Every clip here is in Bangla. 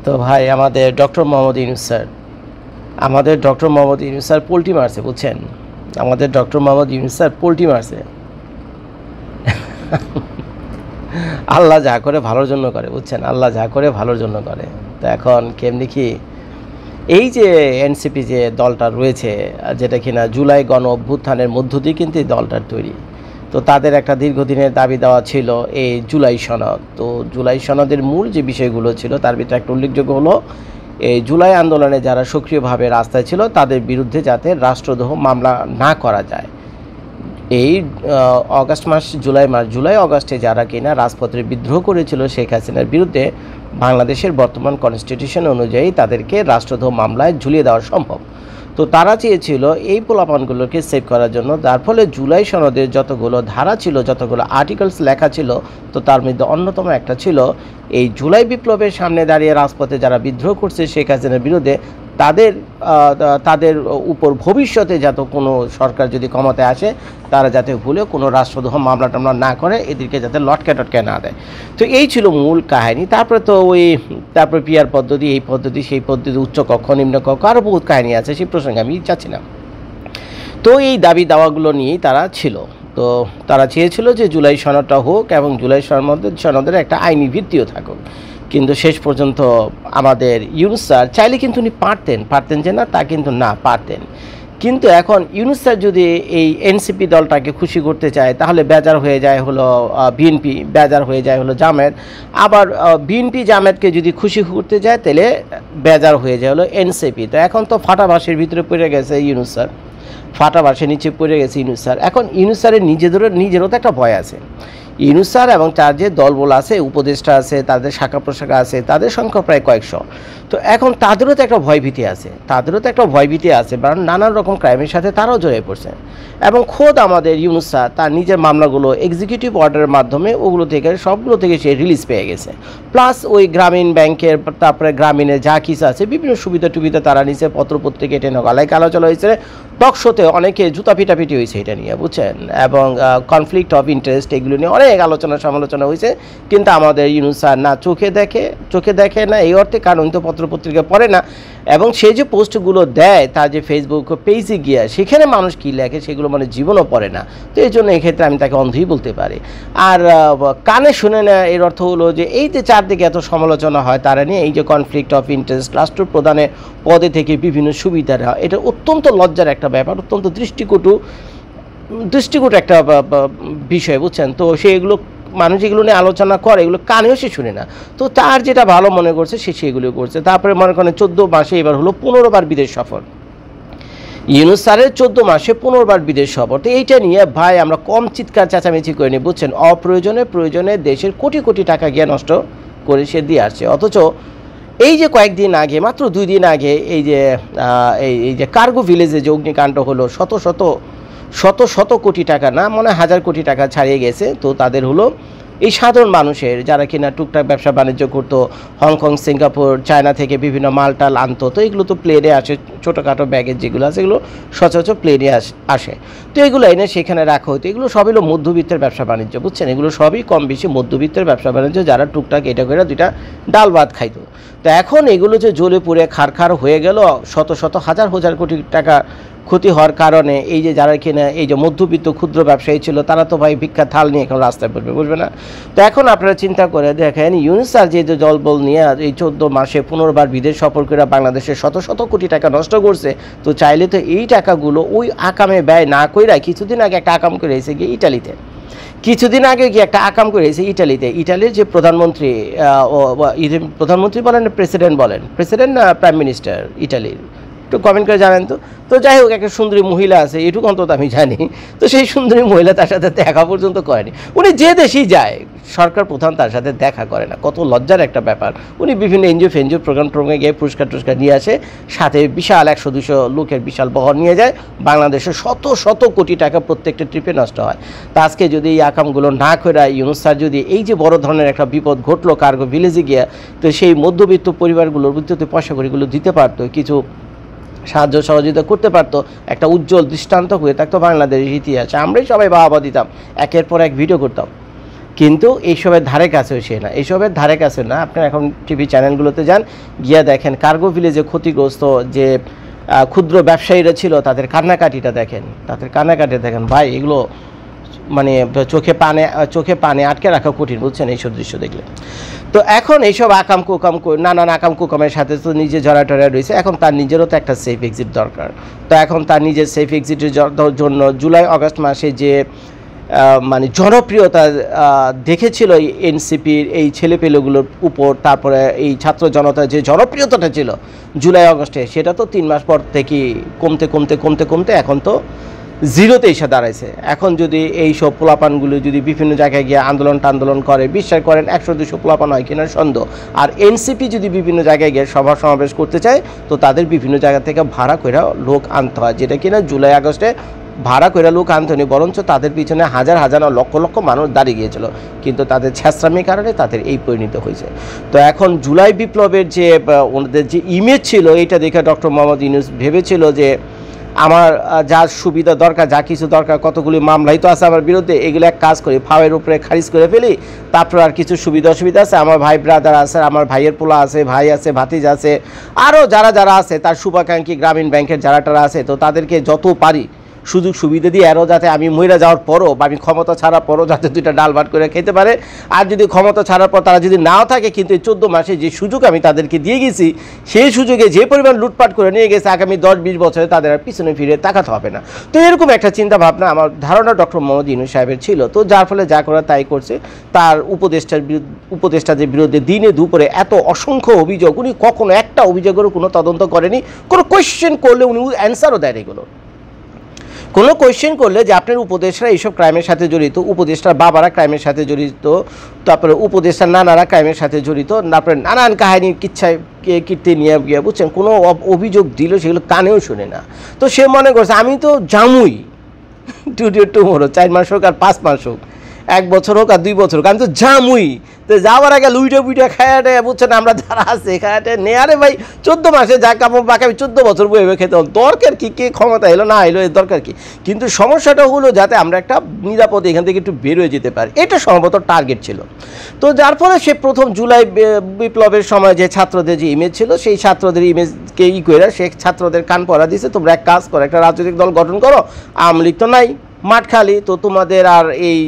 তো ভাই আমাদের doctor Mohammad Yunus sir poultry মারছে, বুঝছেন? আমাদের doctor Mohammad Yunus sir poultry মারছে। আল্লাহ যা করে ভালোর জন্য করে, বুঝছেন? আল্লাহ যা করে ভালোর জন্য করে। তো এখন কেমনি কি এই যে এনসিপি যে দলটা রয়েছে, যেটা কিনা জুলাই গণ অভ্যুত্থানের মধ্য দিয়ে কিন্তু এই দলটার তৈরি। তো তাদের একটা দীর্ঘদিনের দাবি দেওয়া ছিল এই জুলাই সনদ। তো জুলাই সনদের মূল যে বিষয়গুলো ছিল তার ভিতরে একটা উল্লেখযোগ্য হলো এই জুলাই আন্দোলনে যারা সক্রিয়ভাবে রাস্তায় ছিল তাদের বিরুদ্ধে যাতে রাষ্ট্রদ্রোহ মামলা না করা যায়। এই জুলাই অগাস্টে যারা কিনা রাজপথে বিদ্রোহ করেছিল শেখ হাসিনার বিরুদ্ধে, বাংলাদেশের বর্তমান কনস্টিটিউশন অনুযায়ী তাদেরকে রাষ্ট্রদ্রোহ মামলায় ঝুলিয়ে দেওয়া সম্ভব। তো তারা চেয়েছিল এই পোলাপানগুলোকে সেভ করার জন্য, যার ফলে জুলাই সনদের যতগুলো ধারা ছিল, যতগুলো আর্টিকেলস লেখা ছিল, তো তার মধ্যে অন্যতম একটা ছিল এই জুলাই বিপ্লবের সামনে দাঁড়িয়ে রাজপথে যারা বিদ্রোহ করছে শেখ হাসিনার বিরুদ্ধে, তাদের উপর ভবিষ্যতে যাতে কোনো সরকার যদি ক্ষমতায় আসে তারা যাতে ভুলেও কোনো রাষ্ট্রদ্রোহ মামলা টামলা না করে, এদেরকে যাতে লটকে না দেয়। তো এই ছিল মূল কাহিনী। তারপরে পিয়ার পদ্ধতি, এই পদ্ধতি সেই পদ্ধতি, উচ্চ কক্ষ নিম্ন কক্ষ, আরও বহুত কাহিনী আছে, সেই প্রসঙ্গে আমি যাচ্ছি না। তো এই দাবি দাওয়াগুলো নিয়েই তারা ছিল। তো তারা চেয়েছিল যে জুলাই সনদটা হোক এবং জুলাই সনদের একটা আইনি ভিত্তিও থাকুক। কিন্তু শেষ পর্যন্ত আমাদের ইউনূস স্যার চাইলে কিন্তু উনি পারতেন যে না, তা কিন্তু না পারতেন। কিন্তু এখন ইউনূস স্যার যদি এই এনসিপি দলটাকে খুশি করতে চায় তাহলে বেজার হয়ে যায় হলো বিএনপি, বেজার হয়ে যায় হলো জামায়াত। আবার বিএনপি জামায়াতকে যদি খুশি করতে যায় তাহলে বেজার হয়ে যায় হলো এনসিপি। তো এখন তো ফাটাবাসের ভিতরে পড়ে গেছে ইউনূস স্যার, ফাটাবাসের নিচে পড়ে গেছে ইউনূস স্যার। এখন ইউনূস স্যারের নিজেরও তো একটা ভয় আছে। ইউনূস স্যার এবং তার যে দলবল আছে, উপদেষ্টা আছে, তাদের শাখা প্রশাখা আছে, তাদের সংখ্যা প্রায় কয়েকশো। তো এখন তাদেরও তো একটা ভয়ভীতি আছে, কারণ নানান রকম ক্রাইমের সাথে তারাও জড়িয়ে পড়ছে। এবং খোদ আমাদের ইউনূস স্যার তার নিজের মামলাগুলো এক্সিকিউটিভ অর্ডারের মাধ্যমে সবগুলো থেকে সে রিলিজ পেয়ে গেছে। প্লাস ওই গ্রামীণ ব্যাংকের, তারপরে গ্রামীণের যা কিছু আছে বিভিন্ন সুবিধা টুবিধা তারা নিচে, পত্রপত্রিকা এটা নগালায় আলোচনা হয়েছে, টক শোতে অনেকে জুতা পিটাপিটি হয়েছে এটা নিয়ে, বুঝছেন? এবং কনফ্লিক্ট অফ ইন্টারেস্ট এগুলো নিয়ে অনেক আলোচনা সমালোচনা হয়েছে। কিন্তু আমাদের ইউনূস স্যার না চোখে দেখে না এই অর্থে, কারণ তো পত্রপত্রিকা পড়ে না। এবং সে যে পোস্টগুলো দেয় তার যে ফেসবুক পেজে গিয়ে সেখানে মানুষ কী লেখে সেগুলো মানে জীবনও পড়ে না। তো এই জন্য এক্ষেত্রে আমি তাকে অন্ধই বলতে পারি। আর কানে শুনে না এর অর্থ হলো যে এই যে চারদিকে এত সমালোচনা হয় তারা নিয়ে, এই যে কনফ্লিক্ট অফ ইন্টারেস্ট, রাষ্ট্রপ্রধানের পদে থেকে বিভিন্ন সুবিধা দেওয়া, এটা অত্যন্ত লজ্জার একটা ব্যাপার, অত্যন্ত দৃষ্টিকটু একটা বিষয়, বুঝছেন? তো এগুলো মানুষ এগুলো নিয়ে আলোচনা করে, এগুলো কানেও সে শুনে না। তো তার যেটা ভালো মনে করছে সে সেগুলো করছে। তারপরে মনে করেন 14 মাসে এবার হলো 15 বার বিদেশ সফর। ইউনূস স্যারের 14 মাসে 15 বার বিদেশ সফর। তো এইটা নিয়ে ভাই আমরা কম চিৎকার চেঁচামেচি করিনি, বুঝছেন? প্রয়োজনে দেশের কোটি কোটি টাকা গিয়ে নষ্ট করে সে দিয়ে আসছে। অথচ এই যে কয়েকদিন আগে, মাত্র 2 দিন আগে এই যে কার্গো ভিলেজে যে অগ্নিকাণ্ড হলো, শত কোটি টাকা না, মনে হয় 1000 কোটি টাকা ছাড়িয়ে গেছে। তো তাদের হলো এই সাধারণ মানুষের যারা কিনা টুকটাক ব্যবসা বাণিজ্য করতো, হংকং, সিঙ্গাপুর, চায়না থেকে বিভিন্ন মালটাল আনতো, তো এগুলো তো প্লেনে আসে, ছোটোখাটো ব্যাগের যেগুলো আছে এগুলো সচরাচর প্লেনে আসে। তো এগুলো এনে সেখানে রাখা হতো। এগুলো সবই হলো মধ্যবিত্তের ব্যবসা বাণিজ্য, বুঝছেন? এগুলো সবই কম বেশি মধ্যবিত্তের ব্যবসা বাণিজ্য, যারা টুকটাক এটা করে 2টা ডাল ভাত খাইতো। তো এখন এগুলো যে জ্বলে পুড়ে খারখার হয়ে গেল, শত হাজার কোটি টাকা ক্ষতি হওয়ার কারণে এই যে যারা কিনা এই যে মধ্যবিত্ত ক্ষুদ্র ব্যবসায়ী ছিল তারা তো ভাই ভিক্ষা থাল নিয়ে এখন রাস্তায় পড়বে, বুঝবে না? তো এখন আপনারা চিন্তা করে দেখেন, ইউনূস স্যার যে দলবল নিয়ে এই 14 মাসে 15 বার বিদেশ সফর করে বাংলাদেশের শত কোটি টাকা নষ্ট করছে। তো চাইলে তো এই টাকাগুলো ওই আকামে ব্যয় না কইরা কিছুদিন আগে একটা আকাম করে এসে গিয়ে ইটালিতে, ইটালির যে প্রধানমন্ত্রী বলেন, প্রেসিডেন্ট না প্রাইম মিনিস্টার ইটালির, একটু কমেন্ট করে জানেন তো। তো যাই হোক, একটা সুন্দরী মহিলা আছে, এটুকু অন্তত আমি জানি। তো সেই সুন্দরী মহিলা তার সাথে দেখা পর্যন্ত করেনি। উনি যে দেশেই যায় সরকার প্রধান তার সাথে দেখা করে না, কত লজ্জার একটা ব্যাপার। উনি বিভিন্ন এনজিও প্রোগ্রামে গিয়ে পুরস্কার নিয়ে আসে, সাথে বিশাল 100-200 লোকের বিশাল বহর নিয়ে যায়। বাংলাদেশে শত কোটি টাকা প্রত্যেকটা ট্রিপে নষ্ট হয়। তা আজকে যদি এই আকামগুলো না করে ইউনূস স্যার যদি এই যে বড় ধরনের একটা বিপদ ঘটলো কার্গো ভিলেজে গিয়ে, তো সেই মধ্যবিত্ত পরিবারগুলোর ভিত্তিতে পয়সা করিগুলো দিতে পারতো, কিছু সাহায্য সহযোগিতা করতে পারতো, একটা উজ্জ্বল দৃষ্টান্ত হয়ে থাকতো বাংলাদেশের ইতিহাসে। আমরাই সবাই বাহবা দিতাম, একের পর এক ভিডিও করতাম। কিন্তু এইসবের ধারে কাছেও সে না, এইসবের ধারে কাছে না। আপনারা এখন টিভি চ্যানেলগুলোতে যান, গিয়া দেখেন কার্গো ভিলেজে ক্ষতিগ্রস্ত যে ক্ষুদ্র ব্যবসায়ীরা ছিল তাদের কান্নাকাটিটা দেখেন, ভাই এগুলো মানে চোখে পানে আটকে রাখা কঠিন, বুঝছেন এইসব দৃশ্য দেখলে। তো এখন এইসব নানান আকাম কুকামের সাথে তো নিজে জড়াটরা রয়েছে। এখন তার নিজেরও তো একটা সেফ এক্সিট দরকার। তো এখন তার নিজের সেফ এক্সিটের জন্য জুলাই আগস্ট মাসে যে মানে জনপ্রিয়তা দেখেছিল এনসিপির এই ছেলেপেলেগুলোর উপর, তারপরে এই ছাত্র জনতার যে জনপ্রিয়তাটা ছিল জুলাই আগস্টে, সেটা তো 3 মাস পর থেকে কমতে এখন তো জিরোতে এসে দাঁড়াইছে। এখন যদি এই সব পোলাপানগুলো যদি বিভিন্ন জায়গায় গিয়ে আন্দোলন করে, বিশ্বাস করেন 100-200 পোলাপান হয় কিনা সন্দেহ। আর এনসিপি যদি বিভিন্ন জায়গায় গিয়ে সভা সমাবেশ করতে চায়, তো তাদের বিভিন্ন জায়গা থেকে ভাড়া করে লোক আনতে হয়, যেটা কিনা জুলাই আগস্টে ভাড়া করে লোক আনতনি, বরঞ্চ তাদের পিছনে হাজার লক্ষ মানুষ দাঁড়িয়ে গিয়েছিল। কিন্তু তাদের ছ্যাঁচড়ামির কারণে তাদের এই পরিণত হয়েছে। তো এখন জুলাই বিপ্লবের যে ওনাদের যে ইমেজ ছিল, এইটা দেখে ডক্টর মোহাম্মদ ইউনূস ভেবেছিল যে আমার যা সুবিধা দরকার, যা কিছু দরকার, কতগুলি মামলাই তো আছে আমার বিরুদ্ধে, এগুলো এক কাজ করি, ফাওয়ের উপরে খারিজ করে ফেলি, তারপর আর কিছু সুবিধা অসুবিধা আছে, আমার ভাই ব্রাদার আছে, আমার ভাইয়ের পোলা আছে, ভাই আছে, ভাতিজা আছে, আরও যারা আছে তার শুভাকাঙ্ক্ষী গ্রামীণ ব্যাংকের যারা আছে, তো তাদেরকে যত পারি সুযোগ সুবিধা দিয়ে আরও যাতে আমি মইরা যাওয়ার পরও বা আমি ক্ষমতা ছাড়ার পরও যাতে 2টা ডাল ভাত করে খেতে পারে। আর যদি ক্ষমতা ছাড়ার পর তারা যদি নাও থাকে, কিন্তু এই 14 মাসে যে সুযোগ আমি তাদেরকে দিয়ে গেছি, সেই সুযোগে যে পরিমাণ লুটপাট করে নিয়ে গেছে, আগামী 10-20 বছরে তাদের আর পিছনে ফিরে তাকাতে হবে না। তো এরকম একটা চিন্তা ভাবনা আমার ধারণা ডক্টর মোহাম্মদ ইউনূস সাহেবের ছিল। তো যার ফলে যা করা তাই করছে। তার উপদেষ্টাদের বিরুদ্ধে দিনে দুপুরে এত অসংখ্য অভিযোগ, উনি কখনো একটা অভিযোগেরও কোনো তদন্ত করেনি। কোনো কোয়েশ্চেন করলে উনি অ্যান্সারও দেন, এগুলো কোনো কোয়েশ্চেন করলে যে আপনার উপদেষ্টারা এইসব ক্রাইমের সাথে জড়িত, উপদেষ্টার বাবারা ক্রাইমের সাথে জড়িত, তারপরে উপদেষ্টার নানারা ক্রাইমের সাথে জড়িত, তারপরে নানান কাহিনীর কীর্তি নিয়ে গিয়ে, বুঝছেন, কোনো অভিযোগ দিল সেগুলো কানেও শুনে না। তো সে মনে করছে আমি তো জামুই টুমোরো 4 মাস হোক আর 5 মাস হোক, 1 বছর হোক আর 2 বছর হোক, আমি তো জামুই। তো যাওয়ার আগে লুইটা খায়াটে, বুঝছেন, আমরা যারা আছে খায়াটে নেয়ারে ভাই 14 মাসে যা কাপড় বাকি আমি 14 বছর বইবে খেতে হল, দরকার কি, কে ক্ষমতা এলো না এলো, এর দরকার কি। কিন্তু সমস্যাটা হলো যাতে আমরা একটা নিরাপদে এখান থেকে একটু বের হয়ে যেতে পারি, এটা সম্ভবত টার্গেট ছিল। তো যার ফলে সে প্রথম জুলাই বিপ্লবের সময় যে ছাত্রদের যে ইমেজ ছিল, সেই ছাত্রদের ইমেজকে করে সে ছাত্রদের কান পড়া দিয়েছে, তোমরা এক কাজ করো, একটা রাজনৈতিক দল গঠন করো, আওয়ামী লীগ তো নাই, মাঠ খালি, তো তোমাদের আর এই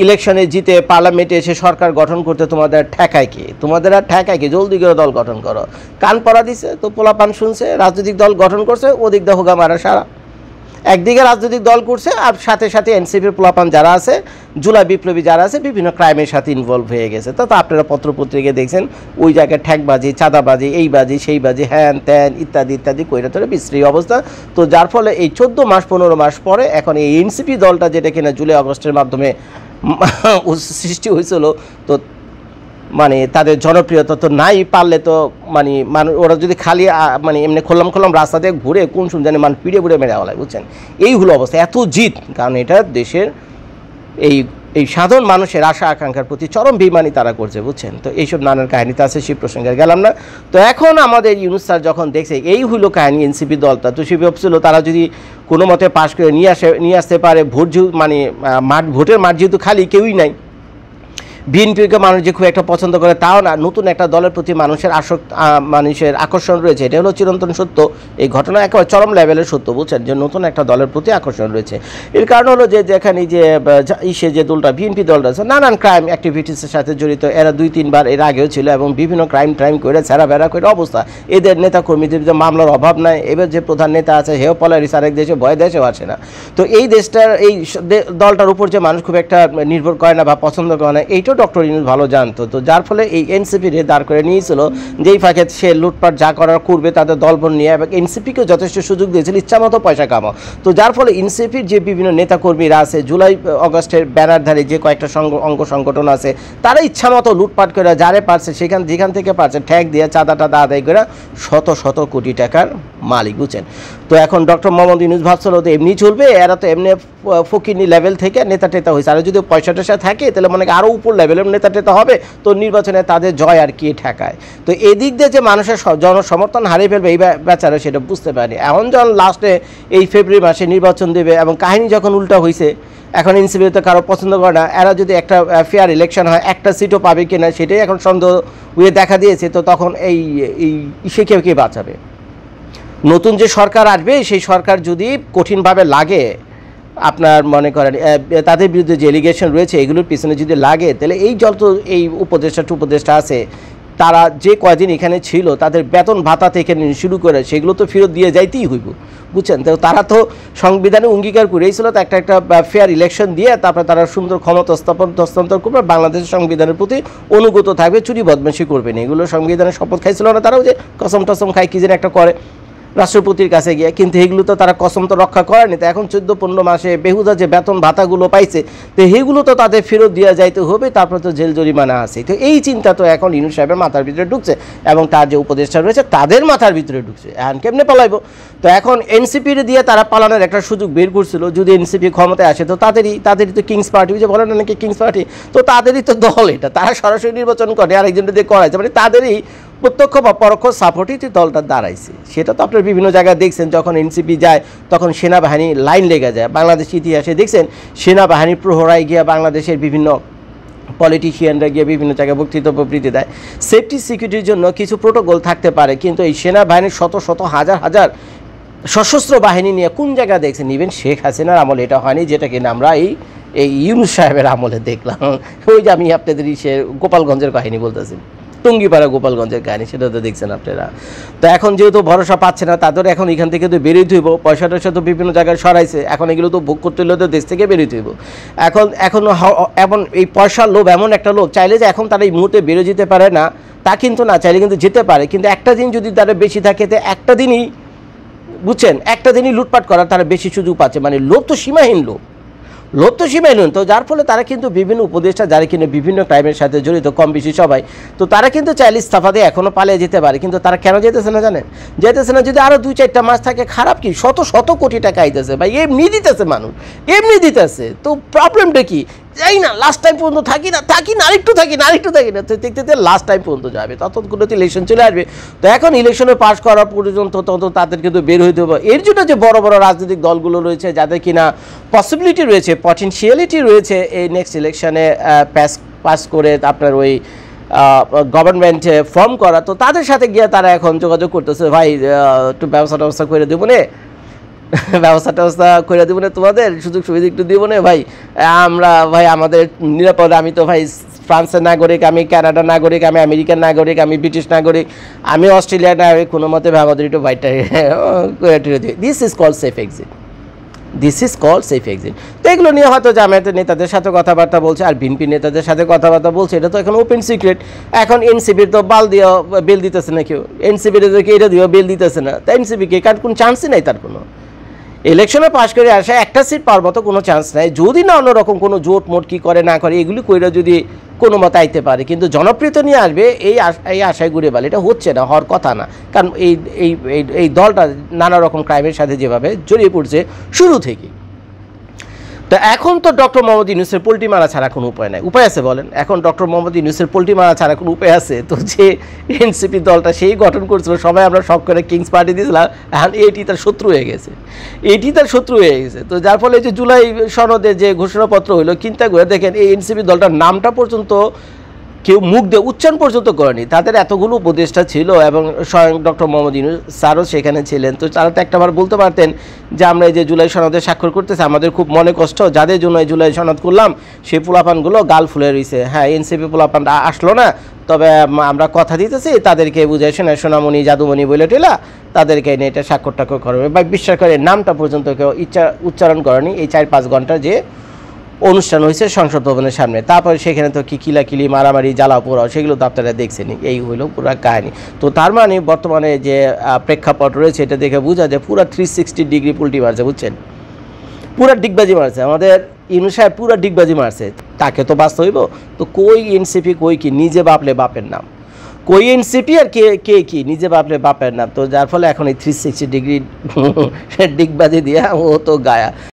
ইলেকশনে জিতে পার্লামেন্টে এসে সরকার গঠন করতে তোমাদের ঠেকায় কি, জলদি করে দল গঠন করো। কান পড়া দিছে, তো পোলাপান শুনছে, রাজনৈতিক দল গঠন করছে, ওদিক দেখো গা মারা সারা। একদিকে রাজনৈতিক দল করছে, আর সাথে এনসিপির পোলাপান যারা আছে, জুলাই বিপ্লবী যারা আছে, বিভিন্ন ক্রাইমের সাথে ইনভলভ হয়ে গেছে। তো আপনারা পত্রপত্রিকায় দেখছেন ওই জায়গায় ঠ্যাকবাজি, চাঁদাবাজি, এই বাজি সেই বাজি, হ্যান ত্যান ইত্যাদি কইরা তোরে বিশ্রী অবস্থা। তো যার ফলে এই 14 মাস 15 মাস পরে এখন এই এনসিপি দলটা, যেটা কিনা জুলাই আগস্টের মাধ্যমে সৃষ্টি হয়েছিল, তো মানে তাদের জনপ্রিয়তা তো নাই, পারলে তো মানে মানুষ ওরা যদি খালি মানে এমনি খোলাম রাস্তা দিয়ে ঘুরে কোন জানি মানুষ পিড়ে মেরে হলায়, বুঝছেন, এই হলো অবস্থা। এত জিত, কারণ এটা দেশের এই সাধারণ মানুষের আশা আকাঙ্ক্ষার প্রতি চরম বেইমানি তারা করছে, বুঝছেন। তো এইসব নানান কাহিনীতে আছে, সেই প্রসঙ্গে গেলাম না। তো এখন আমাদের ইউনূস স্যার যখন দেখছে এই হলো কাহিনী এনসিপি দলটা, তো সে ভাবছিল তারা যদি কোনো মতে পাশ করে নিয়ে আসতে পারে, ভোটের মাঠ যেহেতু খালি, কেউই নাই, বিএনপিকে মানুষ যে খুব একটা পছন্দ করে তাও না, নতুন একটা দলের প্রতি মানুষের আকর্ষণ রয়েছে, এটা হলো চিরন্তন সত্য। এই ঘটনা একেবারে চরম লেভেলের সত্য, বুঝছেন, যে নতুন একটা দলের প্রতি আকর্ষণ রয়েছে। এর কারণ হলো যে যেখানে যে দলটা বিএনপি দলটা আছে, নানান ক্রাইম অ্যাক্টিভিটিসের সাথে জড়িত, এরা 2-3 বার এর আগেও ছিল, এবং বিভিন্ন ক্রাইম করে বেড়া করে অবস্থা। এদের নেতা কর্মীদের যে মামলার অভাব নাই, এবার যে প্রধান নেতা আছে হেও পলারিস, আরেক দেশে ভয় দেশেও আসে না। তো এই দেশটার এই দলটার উপর যে মানুষ খুব একটা নির্ভর করে না বা পছন্দ করে না, এইটাও ডক্টর ইউনূস ভালো জানতো। তো যার ফলে এই এনসিপিরে দাঁড় করে নিয়েছিল, যেই ফাঁকে সে লুটপাট যা করার করবে তাদের দলবল নিয়ে, এবং এনসিপিকেও যথেষ্ট সুযোগ দিয়েছিল ইচ্ছামতো পয়সা কামাও। তো যার ফলে এনসিপির যে বিভিন্ন নেতাকর্মীরা আছে, জুলাই আগস্টের ব্যানারধারী যে কয়েকটা অঙ্গ সংগঠন আছে, তারা ইচ্ছামতো লুটপাট করে যারে পারছে যেখান থেকে পারছে ঠ্যাক দিয়ে চাঁদা আদায় করে শত কোটি টাকার মালিক, বুঝছেন। তো এখন ডক্টর মোহাম্মদ ইউনূস ভাবছিল তো এমনি চলবে, এরা তো এমনি ফকিনি লেভেল থেকে নেতা টেতা হয়েছে, আর যদি পয়সা টয়সা থাকে তাহলে মনে আরও উপর লেভেলের নেতা টেতা হবে, তো নির্বাচনে তাদের জয় আর কি ঠেকায়। তো এদিক দিয়ে যে মানুষের জনসমর্থন হারিয়ে ফেলবে এই বেচারা সেটা বুঝতে পারেনি। এখন যখন লাস্টে এই ফেব্রুয়ারি মাসে নির্বাচন দেবে এবং কাহিনী যখন উল্টা হয়েছে, এখন এনসিপি তো কারো পছন্দ করে না, এরা যদি একটা ফেয়ার ইলেকশন হয় একটা সিটও পাবে কিনা সেটাই এখন সন্দেহ হয়ে দেখা দিয়েছে। তো তখন এই সে কেউ কে বাঁচাবে? নতুন যে সরকার আসবে সেই সরকার যদি কঠিনভাবে লাগে, আপনার মনে করেন তাদের বিরুদ্ধে যে এলিগেশন রয়েছে এগুলোর পিছনে যদি লাগে, তাহলে এই যত এই উপদেষ্টা আছে তারা যে কয়দিন এখানে ছিল তাদের বেতন ভাতা থেকে শুরু করে সেগুলো তো ফেরত দিয়ে যাইতেই হইব, বুঝছেন? তো তারা তো সংবিধানে অঙ্গীকার করেছিল তো একটা ফেয়ার ইলেকশন দিয়ে তারপরে তারা সুন্দর ক্ষমতা হস্তান্তর করবে, বাংলাদেশের সংবিধানের প্রতি অনুগত থাকবে, চুরি বদমাশি করবে না। এগুলো সংবিধানের শপথ খাইছিল না তারাও, যে কসম টসম খায় কি যেন একটা করে রাষ্ট্রপতির কাছে গিয়ে, কিন্তু এগুলো তো তারা কসম তো রক্ষা করেনি। তো এখন 14-15 মাসে বেহুদা যে বেতন ভাতাগুলো পাইছে তো সেইগুলো তো তাদের ফেরত দেওয়া যাইতে হবে, তারপরে তো জেল জরিমানা আছে। তো এই চিন্তা তো এখন ইউনূস সাহেবের মাথার ভিতরে ঢুকছে এবং তার যে উপদেষ্টা রয়েছে তাদের মাথার ভিতরে ঢুকছে, এখন কেমনে পালাইব? তো এখন এনসিপির দিয়ে তারা পালানোর একটা সুযোগ বের করছিল, যদি এনসিপি ক্ষমতায় আসে তো তাদেরই তো কিংস পার্টি, যে বলে না নাকি কিংস পার্টি, তো তাদেরই তো দল এটা, তারা সরাসরি নির্বাচন করে আরেকজনটা দিয়ে করাইছে, মানে তাদেরই প্রত্যক্ষ বা পরোক্ষ সাপোর্টই দলটা দাঁড়াইছে। সেটা তো আপনার বিভিন্ন জায়গায় দেখছেন, যখন এনসিপি যায় তখন সেনাবাহিনী লাইন লেগে যায়। বাংলাদেশ ইতিহাসে দেখছেন সেনাবাহিনীর প্রহরায় গিয়ে বাংলাদেশের বিভিন্ন পলিটিশিয়ানরা গিয়ে বিভিন্ন জায়গায় বক্তৃতা প্রবৃত্তি দেয়। সেফটি সিকিউরিটির জন্য কিছু প্রোটোকল থাকতে পারে, কিন্তু এই সেনাবাহিনীর শত শত হাজার হাজার সশস্ত্র বাহিনী নিয়ে কোন জায়গায় দেখছেন? ইভেন শেখ হাসিনার আমলে এটা হয়নি, যেটা কিনা আমরা এই ইউনূস সাহেবের আমলে দেখলাম। ওই যে আমি আপনাদের সে গোপালগঞ্জের কাহিনী বলতেছি, টুঙ্গিপাড়া গোপালগঞ্জের কাহিনী, সেটা তো দেখছেন আপনারা। তো এখন যেহেতু ভরসা পাচ্ছে না তাদের, এখন এখান থেকে তো বেরোতে হইব, পয়সা টয়সা তো বিভিন্ন জায়গায় সরাইছে, এখন এগুলো তো ভোগ করতে হলে তো দেশ থেকে বেরোতে হইব। এখন এই পয়সার লোভ এমন একটা লোভ, চাইলে যে এখন তারা এই মুহূর্তে বেরো যেতে পারে না তা কিন্তু না, চাইলে কিন্তু যেতে পারে, কিন্তু একটা দিন যদি তারা বেশি থাকে তো একটা দিনই, বুঝছেন, একটা দিনই লুটপাট করার তারা বেশি সুযোগ পাচ্ছে। মানে লোভ তো সীমাহীন, লোভ তো সীমাহীন। তো যার ফলে তারা কিন্তু বিভিন্ন উপদেষ্টা যারা কিনা বিভিন্ন ক্রাইমের সাথে জড়িত কম বেশি সবাই, তো তারা কিন্তু চাইলে ইস্তফা দিয়ে এখনও পালিয়ে যেতে পারে, কিন্তু তারা কেন যেতেছে না জানেন? যেতেছে না, যদি আরও 2-4টা মাস থাকে, খারাপ কি, শত শত কোটি টাকা আইতেছে ভাই, এমনি দিতেছে মানুষ, এমনি দিতেছে, তো প্রবলেমটা কি? যাই না, লাস্ট টাইম পর্যন্ত থাকি না, আরেকটু থাকি না, তো দেখতে লাস্ট টাইম পর্যন্ত যাবে, ততক্ষণ তো ইলেকশন চলে আসবে। তো এখন ইলেকশনে পাস করার পর্যন্ত তত তাদের কিন্তু বের হইতে হবে। এর জন্য যে বড় বড় রাজনৈতিক দলগুলো রয়েছে যাদের কিনা পসিবিলিটি রয়েছে, পটেনশিয়ালিটি রয়েছে এই নেক্সট ইলেকশনে পাস করে আপনার ওই গভর্নমেন্টে ফর্ম করা, তো তাদের সাথে গিয়ে তারা এখন যোগাযোগ করতেছে, ভাই একটু ব্যবস্থা করে দেবো না, ব্যবস্থা করে দেবো না, তোমাদের সুযোগ সুবিধা একটু দেবো না ভাই, আমরা ভাই আমাদের নিরাপদে, আমি তো ভাই ফ্রান্সের নাগরিক, আমি কানাডার নাগরিক, আমি আমেরিকার নাগরিক, আমি ব্রিটিশ নাগরিক, আমি অস্ট্রেলিয়ার নাগরিক, কোনো মতে ভাই আমাদের একটু ভাইটা this is called safe exit, তো এগুলো নিয়ে হয়তো জামায়াতের নেতাদের সাথে কথাবার্তা বলছে আর বিএনপি নেতাদের সাথে কথাবার্তা বলছে, এটা তো এখন ওপেন সিক্রেট। এখন এনসিপির তো বেল দিতেছে না কেউ, এনসিপির এটা দিয়েও বেল দিতেছে না, তা এনসিপিকে কার কোনো চান্সই নাই, তার কোনো ইলেকশনে পাশ করে আসা একটা সিট পাওয়ার মতো কোনো চান্স নাই, যদি না অন্যরকম কোনো জোট মোট কী করে না করে এগুলি কইরা যদি কোনো মতে আইতে পারে, কিন্তু জনপ্রিয়তা নিয়ে আসবে এই আশায় ঘুরে বলে এটা হচ্ছে না, হওয়ার কথা না। কারণ এই দলটা নানা রকম ক্রাইমের সাথে যেভাবে জড়িয়ে পড়ছে শুরু থেকে। তো এখন তো ডক্টর মোহাম্মদ ইউনূসের পোল্টি মারা ছাড়া কোনো উপায় নাই, উপায় আছে বলেন? এখন ডক্টর মোহাম্মদ ইউনূসের পোল্টি মারা ছাড়া কোনো উপায় আছে? তো যে এনসিপি দলটা সেই গঠন করছিল, সবাই আমরা শখ করে কিংস পার্টি দিয়েছিলাম, এখন এটি তার শত্রু হয়ে গেছে, তো যার ফলে যে জুলাই সনদে যে ঘোষণাপত্র হইলো, চিন্তা করে দেখেন এই এনসিপি দলটার নামটা পর্যন্ত কেউ মুখ দিয়ে উচ্চারণ পর্যন্ত করেনি, তাদের এতগুলো উপদেষ্টা ছিল এবং স্বয়ং ডক্টর মোহাম্মদ ইউনূস স্যারও সেখানে ছিলেন। তো তারা তো একটাবার বলতে পারতেন যে আমরা এই যে জুলাই সনদে স্বাক্ষর করতেছি, আমাদের খুব মনে কষ্ট, যাদের জন্য এই জুলাই সনদ করলাম সেই পোলাপানগুলো গাল ফুলে রয়েছে, হ্যাঁ এনসিপি পোলাপানটা আসলো না, তবে আমরা কথা দিতেছি তাদেরকে বুঝে শোনা সোনামণি জাদুমণি বলে টেলা তাদেরকে এনে এটা স্বাক্ষর টাক্ষর করবে, বা বিশ্বাস করে নামটা পর্যন্ত কেউ উচ্চারণ করেনি এই 4-5 ঘন্টা যে অনুষ্ঠান হয়েছে সংসদ ভবনের সামনে। তারপরে সেখানে তো কি কিলাকিলি মারামারি জ্বালা পোড়াও সেগুলো তো আপনারা দেখছেন, এই হইল পুরো কাহিনী। তো তার মানে বর্তমানে যে প্রেক্ষাপট রয়েছে এটা দেখে বোঝা যায় পুরো 360 ডিগ্রি পুলটি মারছে, বুঝছেন, পুরো ডিগবাজি মারছে আমাদের ইউনূস সাহেব, পুরো ডিগবাজি মারছে, তাকে তো বাঁচতে হইব। তো কই এনসিপি, কই কি নিজে বাপলে বাপের নাম, কই এনসিপি আর কে কি নিজে বাপলে বাপের নাম। তো যার ফলে এখন এই 360 ডিগ্রি ডিগবাজি দিয়ে ও তো গায়া।